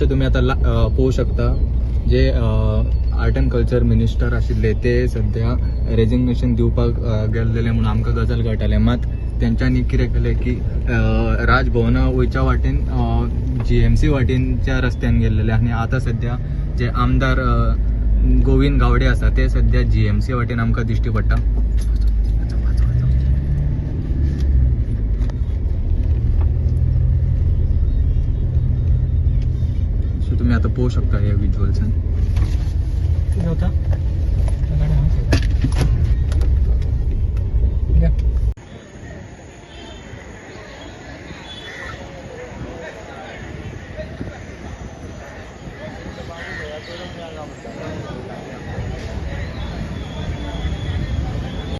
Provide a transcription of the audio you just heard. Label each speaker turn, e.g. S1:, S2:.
S1: जसे तुम्ही आता पोवू शकता जे आर्ट अँड कल्चर मिनिस्टर आशिल्ले ते सध्या रेजिग्नेशन दिवपाक गेल्लेले म्हणून आमकां गजाल कळटाले. मात तेंच्यांनी कितें केलें की राजभवना वयच्या वाटेन GMC वाटेनच्या रस्त्यान गेल्लेले आनी आतां सध्या जे आमदार गोविंद गावडे आसा ते सध्या GMC वाटेन आमकां दिश्टी पडटा. सो तुम्ही आता पोवू शकता ह्या विज्युअल्सान.